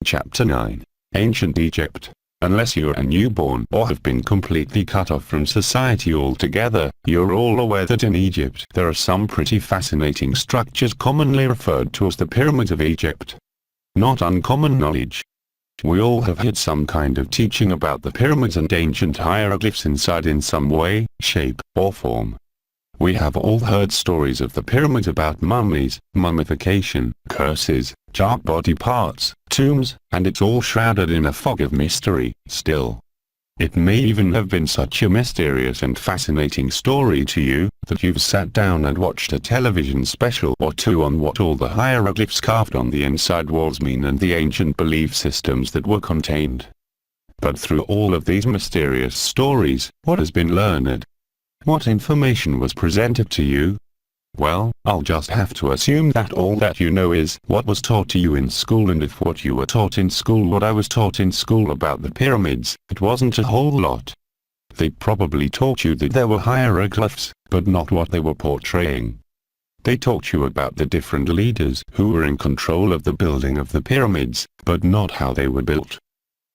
Chapter 9. Ancient Egypt. Unless you're a newborn or have been completely cut off from society altogether, you're all aware that in Egypt there are some pretty fascinating structures commonly referred to as the Pyramids of Egypt. Not uncommon knowledge. We all have had some kind of teaching about the pyramids and ancient hieroglyphs inside in some way, shape, or form. We have all heard stories of the pyramids about mummies, mummification, curses, dark body parts, tombs, and it's all shrouded in a fog of mystery, still. It may even have been such a mysterious and fascinating story to you, that you've sat down and watched a television special or two on what all the hieroglyphs carved on the inside walls mean and the ancient belief systems that were contained. But through all of these mysterious stories, what has been learned? What information was presented to you? Well, I'll just have to assume that all that you know is what was taught to you in school, and if what you were taught in school what I was taught in school about the pyramids, it wasn't a whole lot. They probably taught you that there were hieroglyphs, but not what they were portraying. They taught you about the different leaders who were in control of the building of the pyramids, but not how they were built.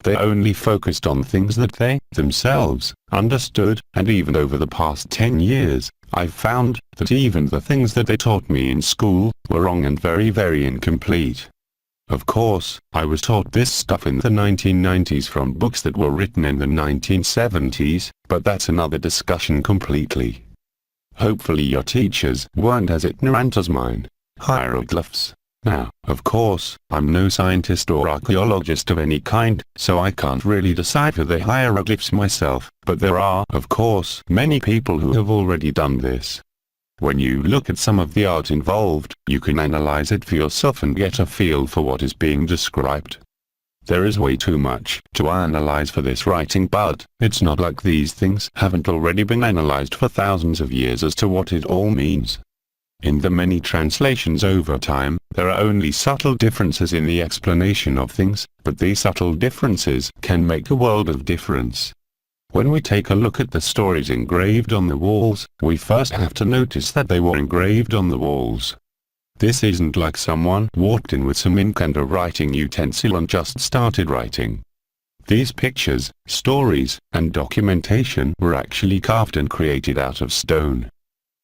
They only focused on things that they, themselves, understood, and even over the past 10 years, I've found that even the things that they taught me in school were wrong and very, very incomplete. Of course, I was taught this stuff in the 1990s from books that were written in the 1970s, but that's another discussion completely. Hopefully your teachers weren't as ignorant as mine. Hieroglyphs. Now, of course, I'm no scientist or archaeologist of any kind, so I can't really decipher the hieroglyphs myself, but there are, of course, many people who have already done this. When you look at some of the art involved, you can analyze it for yourself and get a feel for what is being described. There is way too much to analyze for this writing, but it's not like these things haven't already been analyzed for thousands of years as to what it all means. In the many translations over time, there are only subtle differences in the explanation of things, but these subtle differences can make a world of difference. When we take a look at the stories engraved on the walls, we first have to notice that they were engraved on the walls. This isn't like someone walked in with some ink and a writing utensil and just started writing. These pictures, stories, and documentation were actually carved and created out of stone.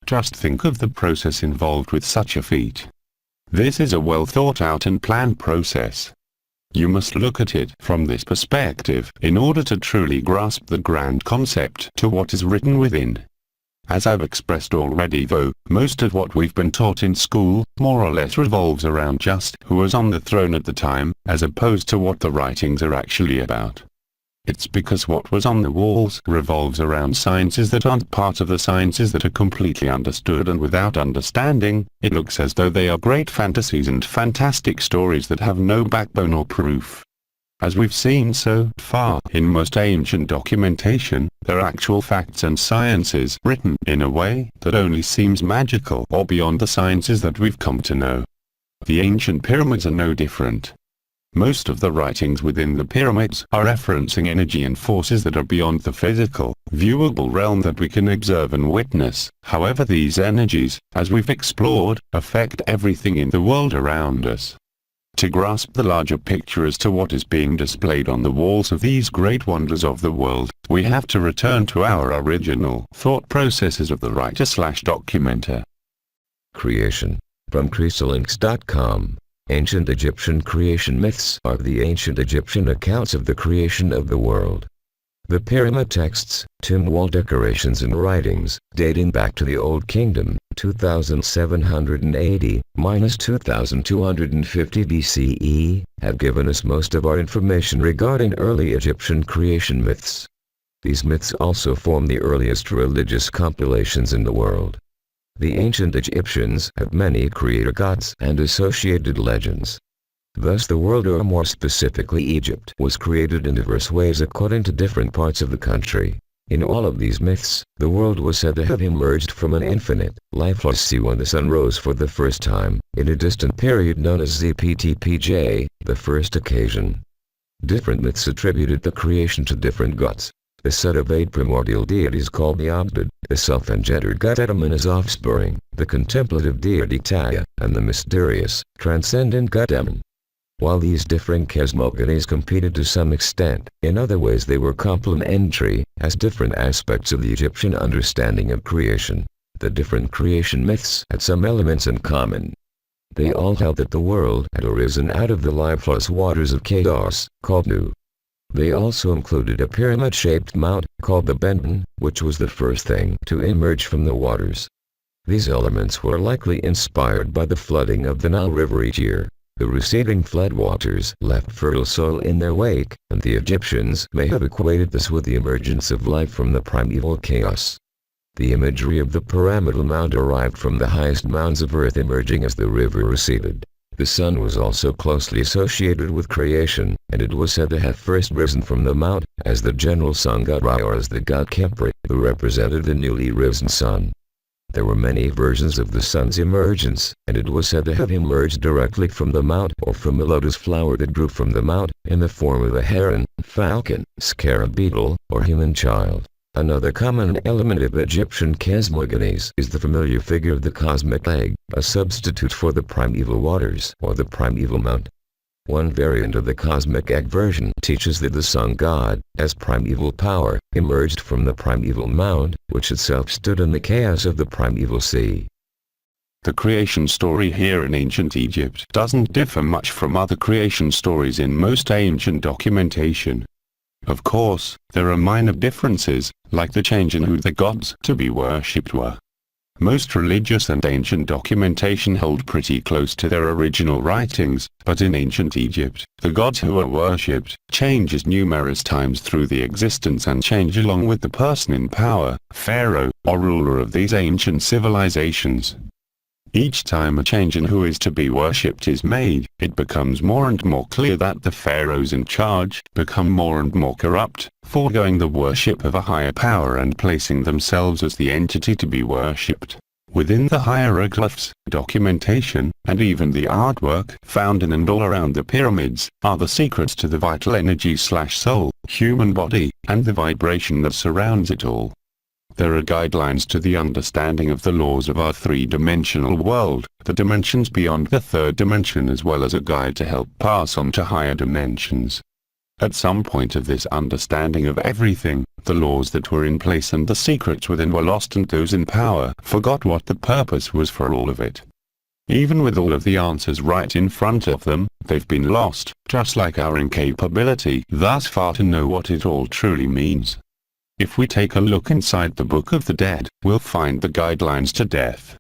Just think of the process involved with such a feat. This is a well thought out and planned process. You must look at it from this perspective in order to truly grasp the grand concept to what is written within. As I've expressed already though, most of what we've been taught in school more or less revolves around just who was on the throne at the time, as opposed to what the writings are actually about. It's because what was on the walls revolves around sciences that aren't part of the sciences that are completely understood, and without understanding, it looks as though they are great fantasies and fantastic stories that have no backbone or proof. As we've seen so far in most ancient documentation, they're actual facts and sciences written in a way that only seems magical or beyond the sciences that we've come to know. The ancient pyramids are no different. Most of the writings within the pyramids are referencing energy and forces that are beyond the physical, viewable realm that we can observe and witness. However, these energies, as we've explored, affect everything in the world around us. To grasp the larger picture as to what is being displayed on the walls of these great wonders of the world, we have to return to our original thought processes of the writer/documenter. Creation. From Creasalinks.com. Ancient Egyptian creation myths are the ancient Egyptian accounts of the creation of the world. The pyramid texts, tomb wall decorations and writings, dating back to the Old Kingdom, 2780–2250 BCE, have given us most of our information regarding early Egyptian creation myths. These myths also form the earliest religious compilations in the world. The ancient Egyptians have many creator gods and associated legends. Thus the world, or more specifically Egypt, was created in diverse ways according to different parts of the country. In all of these myths, the world was said to have emerged from an infinite, lifeless sea when the sun rose for the first time, in a distant period known as ZPTPJ, the first occasion. Different myths attributed the creation to different gods. The set of 8 primordial deities called the Abdud, the self-engendered god Adam and his offspring, the contemplative deity Taya, and the mysterious, transcendent god Emun. While these different cosmogonies competed to some extent, in other ways they were complementary, as different aspects of the Egyptian understanding of creation. The different creation myths had some elements in common. They all held that the world had arisen out of the lifeless waters of chaos, called Nu. They also included a pyramid-shaped mount, called the Benton, which was the first thing to emerge from the waters. These elements were likely inspired by the flooding of the Nile River each year. The receding floodwaters left fertile soil in their wake, and the Egyptians may have equated this with the emergence of life from the primeval chaos. The imagery of the pyramidal mound arrived from the highest mounds of earth emerging as the river receded. The sun was also closely associated with creation, and it was said to have first risen from the mount, as the general sun god Ra or as the god Khepri, who represented the newly risen sun. There were many versions of the sun's emergence, and it was said to have emerged directly from the mount or from a lotus flower that grew from the mount, in the form of a heron, falcon, scarab beetle, or human child. Another common element of Egyptian cosmogonies is the familiar figure of the cosmic egg, a substitute for the primeval waters or the primeval mount. One variant of the cosmic egg version teaches that the sun god, as primeval power, emerged from the primeval mound, which itself stood in the chaos of the primeval sea. The creation story here in ancient Egypt doesn't differ much from other creation stories in most ancient documentation. Of course, there are minor differences, like the change in who the gods to be worshipped were. Most religious and ancient documentation hold pretty close to their original writings, but in ancient Egypt, the gods who are worshipped changes numerous times through the existence and change along with the person in power, pharaoh, or ruler of these ancient civilizations. Each time a change in who is to be worshipped is made, it becomes more and more clear that the pharaohs in charge become more and more corrupt, foregoing the worship of a higher power and placing themselves as the entity to be worshipped. Within the hieroglyphs, documentation, and even the artwork found in and all around the pyramids, are the secrets to the vital energy/soul, human body, and the vibration that surrounds it all. There are guidelines to the understanding of the laws of our three-dimensional world, the dimensions beyond the third dimension, as well as a guide to help pass on to higher dimensions. At some point of this understanding of everything, the laws that were in place and the secrets within were lost, and those in power forgot what the purpose was for all of it. Even with all of the answers right in front of them, they've been lost, just like our incapability thus far to know what it all truly means. If we take a look inside the Book of the Dead, we'll find the guidelines to death.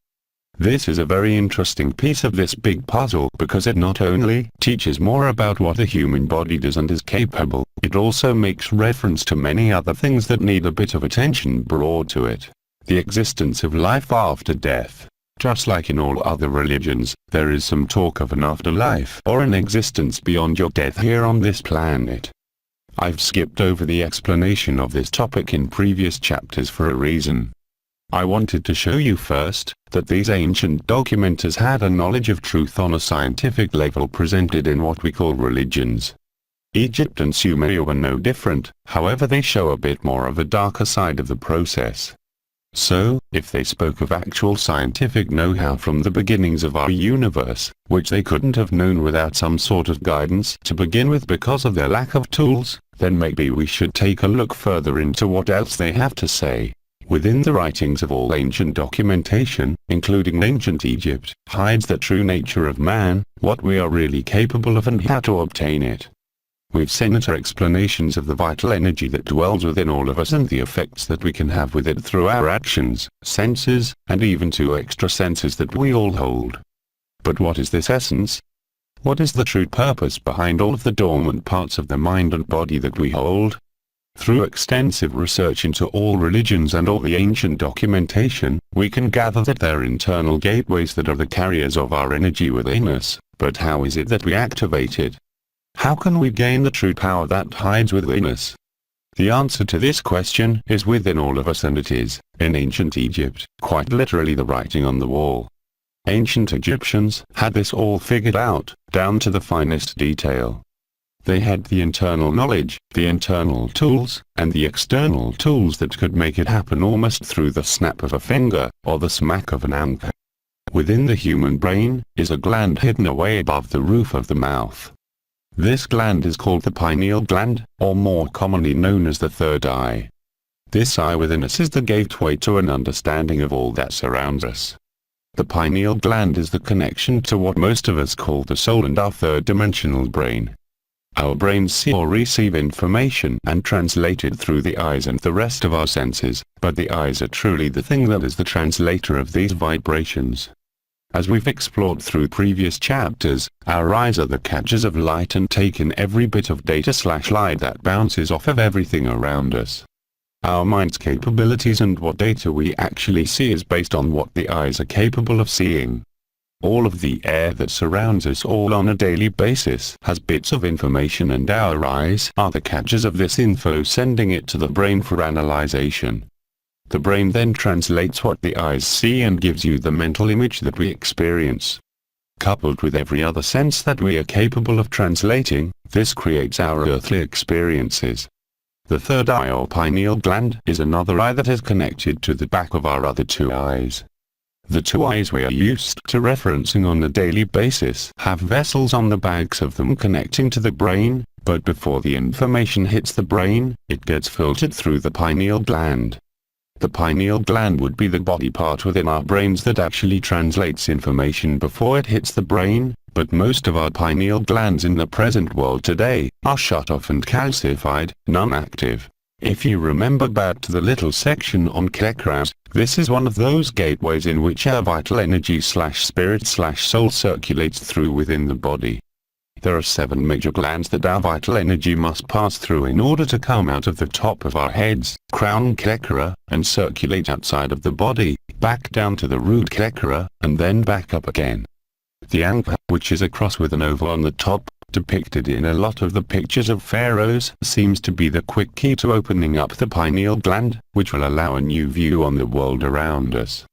This is a very interesting piece of this big puzzle because it not only teaches more about what the human body does and is capable, it also makes reference to many other things that need a bit of attention brought to it. The existence of life after death. Just like in all other religions, there is some talk of an afterlife or an existence beyond your death here on this planet. I've skipped over the explanation of this topic in previous chapters for a reason. I wanted to show you first, that these ancient documenters had a knowledge of truth on a scientific level presented in what we call religions. Egypt and Sumeria were no different, however they show a bit more of a darker side of the process. So, if they spoke of actual scientific know-how from the beginnings of our universe, which they couldn't have known without some sort of guidance to begin with because of their lack of tools, then maybe we should take a look further into what else they have to say. Within the writings of all ancient documentation, including ancient Egypt, hides the true nature of man, what we are really capable of and how to obtain it. We've seen our explanations of the vital energy that dwells within all of us and the effects that we can have with it through our actions, senses, and even 2 extra senses that we all hold. But what is this essence? What is the true purpose behind all of the dormant parts of the mind and body that we hold? Through extensive research into all religions and all the ancient documentation, we can gather that they're internal gateways that are the carriers of our energy within us, but how is it that we activate it? How can we gain the true power that hides within us? The answer to this question is within all of us, and it is, in ancient Egypt, quite literally the writing on the wall. Ancient Egyptians had this all figured out, down to the finest detail. They had the internal knowledge, the internal tools, and the external tools that could make it happen almost through the snap of a finger, or the smack of an anchor. Within the human brain, is a gland hidden away above the roof of the mouth. This gland is called the pineal gland, or more commonly known as the third eye. This eye within us is the gateway to an understanding of all that surrounds us. The pineal gland is the connection to what most of us call the soul and our third-dimensional brain. Our brains see or receive information and translate it through the eyes and the rest of our senses, but the eyes are truly the thing that is the translator of these vibrations. As we've explored through previous chapters, our eyes are the catchers of light and take in every bit of data/light that bounces off of everything around us. Our mind's capabilities and what data we actually see is based on what the eyes are capable of seeing. All of the air that surrounds us all on a daily basis has bits of information, and our eyes are the catchers of this info, sending it to the brain for analyzation. The brain then translates what the eyes see and gives you the mental image that we experience. Coupled with every other sense that we are capable of translating, this creates our earthly experiences. The third eye or pineal gland is another eye that is connected to the back of our other two eyes. The two eyes we are used to referencing on a daily basis have vessels on the backs of them connecting to the brain, but before the information hits the brain, it gets filtered through the pineal gland. The pineal gland would be the body part within our brains that actually translates information before it hits the brain, but most of our pineal glands in the present world today are shut off and calcified, non-active. If you remember back to the little section on chakras, this is one of those gateways in which our vital energy/spirit/soul circulates through within the body. There are 7 major glands that our vital energy must pass through in order to come out of the top of our heads, crown chakra, and circulate outside of the body, back down to the root chakra, and then back up again. The anka, which is a cross with an oval on the top, depicted in a lot of the pictures of pharaohs, seems to be the quick key to opening up the pineal gland, which will allow a new view on the world around us.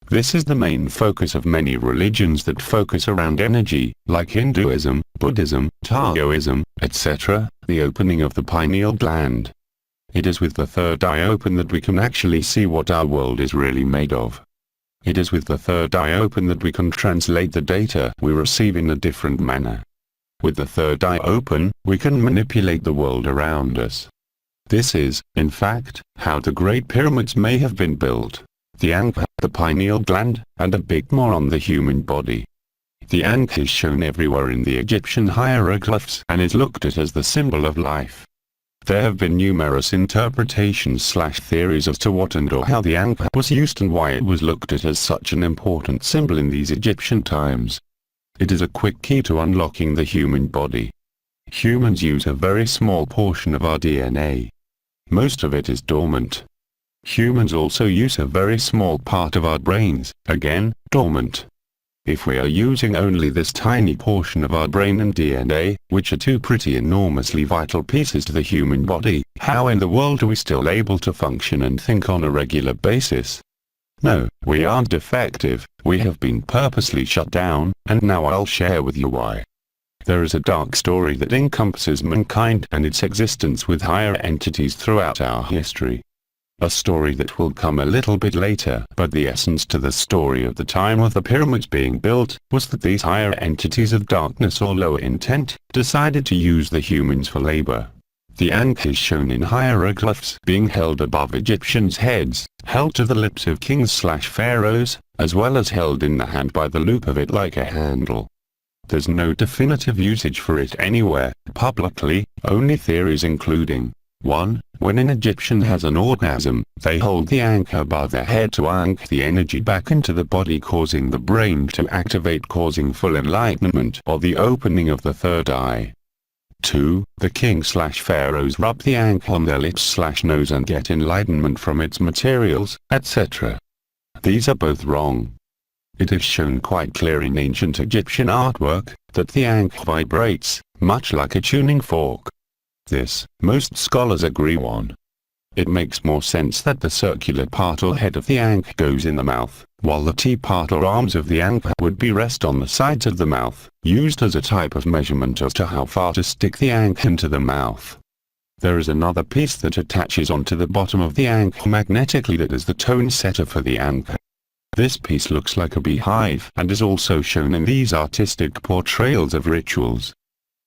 This is the main focus of many religions that focus around energy, like Hinduism, Buddhism, Taoism, etc., the opening of the pineal gland. It is with the third eye open that we can actually see what our world is really made of. It is with the third eye open that we can translate the data we receive in a different manner. With the third eye open, we can manipulate the world around us. This is, in fact, how the Great Pyramids may have been built. The anka, the pineal gland, and a bit more on the human body. The anka is shown everywhere in the Egyptian hieroglyphs and is looked at as the symbol of life. There have been numerous interpretations/theories as to what and or how the anka was used and why it was looked at as such an important symbol in these Egyptian times. It is a quick key to unlocking the human body. Humans use a very small portion of our DNA. Most of it is dormant. Humans also use a very small part of our brains, again, dormant. If we are using only this tiny portion of our brain and DNA, which are two pretty enormously vital pieces to the human body, how in the world are we still able to function and think on a regular basis? No, we aren't defective, we have been purposely shut down, and now I'll share with you why. There is a dark story that encompasses mankind and its existence with higher entities throughout our history. A story that will come a little bit later, but the essence to the story of the time of the pyramids being built, was that these higher entities of darkness or lower intent, decided to use the humans for labor. The ankh is shown in hieroglyphs being held above Egyptians' heads, held to the lips of kings/pharaohs, as well as held in the hand by the loop of it like a handle. There's no definitive usage for it anywhere, publicly, only theories including 1. When an Egyptian has an orgasm, they hold the ankh above their head to ankh the energy back into the body, causing the brain to activate, causing full enlightenment or the opening of the third eye. 2. The king/pharaohs rub the ankh on their lips/nose and get enlightenment from its materials, etc. These are both wrong. It is shown quite clear in ancient Egyptian artwork, that the ankh vibrates, much like a tuning fork. This, most scholars agree on. It makes more sense that the circular part or head of the ankh goes in the mouth, while the T-part or arms of the ankh would be rest on the sides of the mouth, used as a type of measurement as to how far to stick the ankh into the mouth. There is another piece that attaches onto the bottom of the ankh magnetically that is the tone setter for the ankh. This piece looks like a beehive and is also shown in these artistic portrayals of rituals.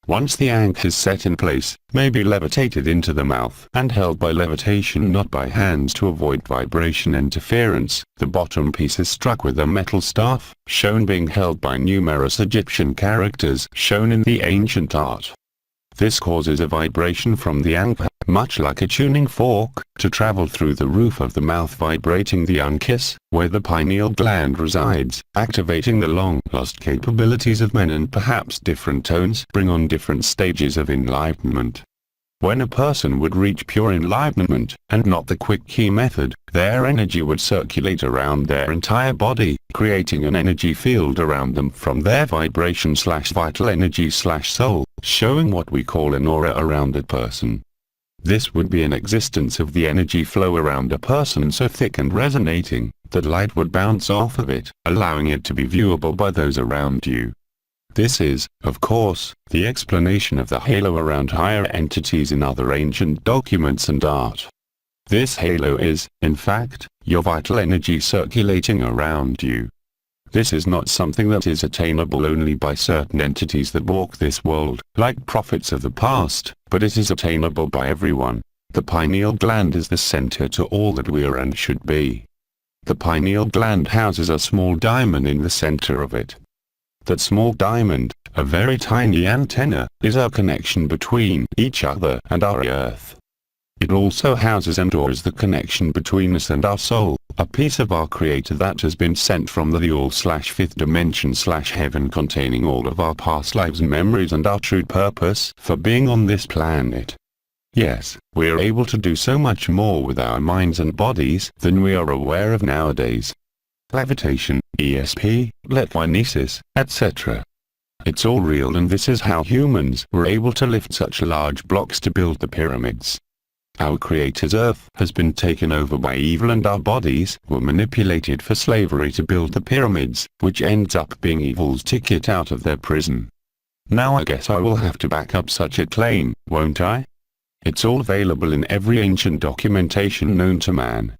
Once the anchor is set in place, may be levitated into the mouth and held by levitation, not by hands, to avoid vibration interference. The bottom piece is struck with a metal staff, shown being held by numerous Egyptian characters shown in the ancient art. This causes a vibration from the anchor, much like a tuning fork, to travel through the roof of the mouth, vibrating the uncus, where the pineal gland resides, activating the long-lost capabilities of men, and perhaps different tones bring on different stages of enlightenment. When a person would reach pure enlightenment, and not the quick key method, their energy would circulate around their entire body, creating an energy field around them from their vibration/vital energy/soul, showing what we call an aura around a person. This would be an existence of the energy flow around a person so thick and resonating, that light would bounce off of it, allowing it to be viewable by those around you. This is, of course, the explanation of the halo around higher entities in other ancient documents and art. This halo is, in fact, your vital energy circulating around you. This is not something that is attainable only by certain entities that walk this world, like prophets of the past, but it is attainable by everyone. The pineal gland is the center to all that we are and should be. The pineal gland houses a small diamond in the center of it. That small diamond, a very tiny antenna, is our connection between each other and our earth. It also houses and stores the connection between us and our soul, a piece of our Creator that has been sent from the all/fifth dimension/heaven, containing all of our past lives and memories and our true purpose for being on this planet. Yes, we are able to do so much more with our minds and bodies than we are aware of nowadays. Levitation, ESP, telekinesis, etc. It's all real, and this is how humans were able to lift such large blocks to build the pyramids. Our Creator's earth has been taken over by evil, and our bodies were manipulated for slavery to build the pyramids, which ends up being evil's ticket out of their prison. Now I guess I will have to back up such a claim, won't I? It's all available in every ancient documentation known to man.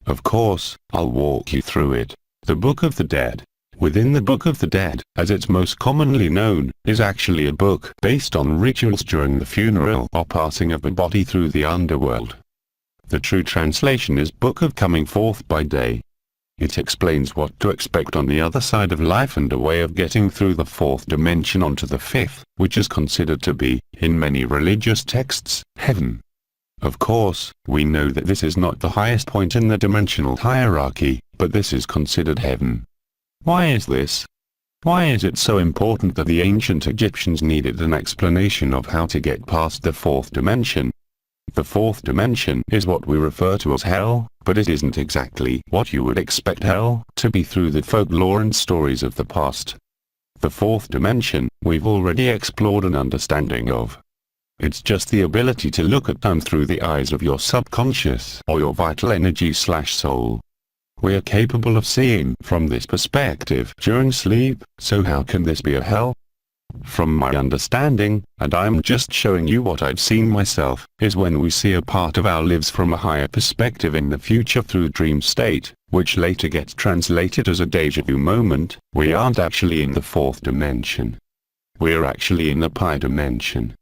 Of course, I'll walk you through it. The Book of the Dead. Within the Book of the Dead, as it's most commonly known, is actually a book based on rituals during the funeral or passing of a body through the underworld. The true translation is Book of Coming Forth by Day. It explains what to expect on the other side of life and a way of getting through the fourth dimension onto the fifth, which is considered to be, in many religious texts, heaven. Of course, we know that this is not the highest point in the dimensional hierarchy, but this is considered heaven. Why is this? Why is it so important that the ancient Egyptians needed an explanation of how to get past the fourth dimension? The fourth dimension is what we refer to as hell, but it isn't exactly what you would expect hell to be through the folklore and stories of the past. The fourth dimension, we've already explored an understanding of. It's just the ability to look at time through the eyes of your subconscious or your vital energy/soul. We are capable of seeing from this perspective during sleep, so how can this be a hell? From my understanding, and I'm just showing you what I've seen myself, is when we see a part of our lives from a higher perspective in the future through dream state, which later gets translated as a déjà vu moment. We aren't actually in the fourth dimension. We're actually in the pi dimension.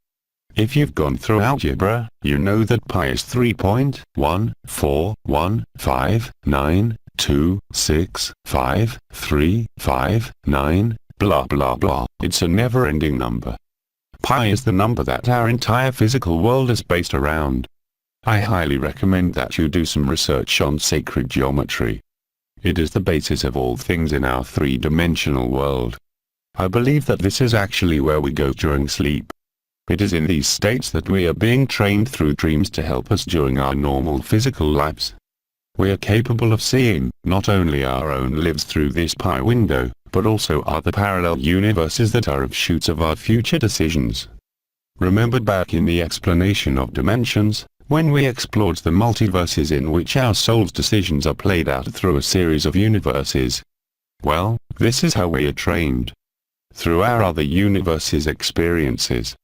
If you've gone through algebra, you know that pi is 3.14159265359, blah blah blah. It's a never-ending number. Pi is the number that our entire physical world is based around. I highly recommend that you do some research on sacred geometry. It is the basis of all things in our three-dimensional world. I believe that this is actually where we go during sleep. It is in these states that we are being trained through dreams to help us during our normal physical lives. We are capable of seeing not only our own lives through this pi window, but also other parallel universes that are offshoots of our future decisions. Remember back in the explanation of dimensions, when we explored the multiverses in which our soul's decisions are played out through a series of universes? Well, this is how we are trained. Through our other universes' experiences.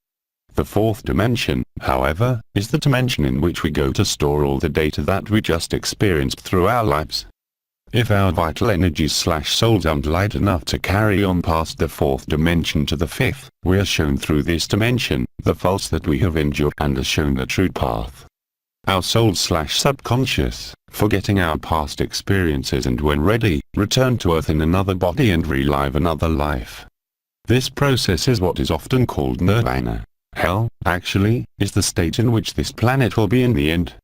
The fourth dimension, however, is the dimension in which we go to store all the data that we just experienced through our lives. If our vital energies/souls aren't light enough to carry on past the fourth dimension to the fifth, we are shown through this dimension, the faults that we have endured, and are shown the true path. Our souls/subconscious, forgetting our past experiences and when ready, return to Earth in another body and relive another life. This process is what is often called nirvana. Hell, actually, is the state in which this planet will be in the end.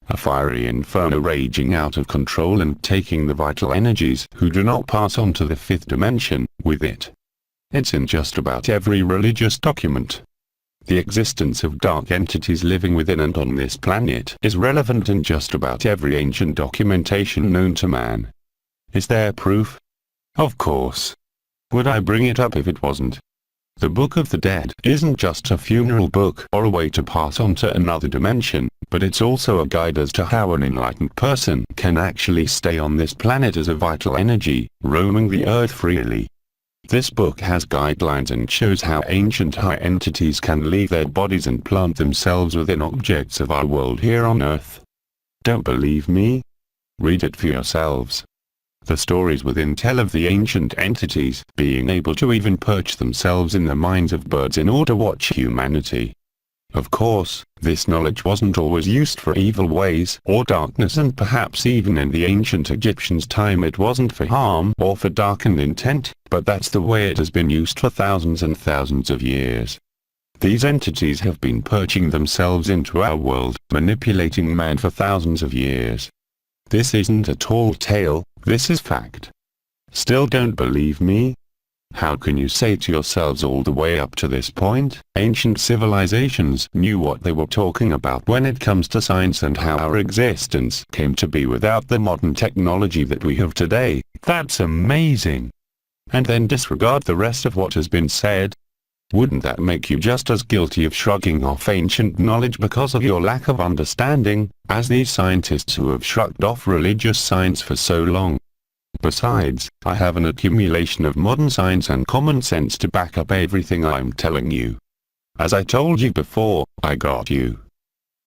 A fiery inferno raging out of control and taking the vital energies who do not pass on to the fifth dimension with it. It's in just about every religious document. The existence of dark entities living within and on this planet is relevant in just about every ancient documentation known to man. Is there proof? Of course. Would I bring it up if it wasn't? The Book of the Dead isn't just a funeral book or a way to pass on to another dimension, but it's also a guide as to how an enlightened person can actually stay on this planet as a vital energy, roaming the earth freely. This book has guidelines and shows how ancient high entities can leave their bodies and plant themselves within objects of our world here on earth. Don't believe me? Read it for yourselves. The stories within tell of the ancient entities being able to even perch themselves in the minds of birds in order to watch humanity. Of course, this knowledge wasn't always used for evil ways or darkness, and perhaps even in the ancient Egyptians' time it wasn't for harm or for darkened intent, but that's the way it has been used for thousands and thousands of years. These entities have been perching themselves into our world, manipulating man for thousands of years. This isn't a tall tale, this is fact. Still don't believe me? How can you say to yourselves all the way up to this point, ancient civilizations knew what they were talking about when it comes to science and how our existence came to be without the modern technology that we have today? That's amazing. And then disregard the rest of what has been said? Wouldn't that make you just as guilty of shrugging off ancient knowledge because of your lack of understanding, as these scientists who have shrugged off religious science for so long? Besides, I have an accumulation of modern science and common sense to back up everything I'm telling you. As I told you before, I got you.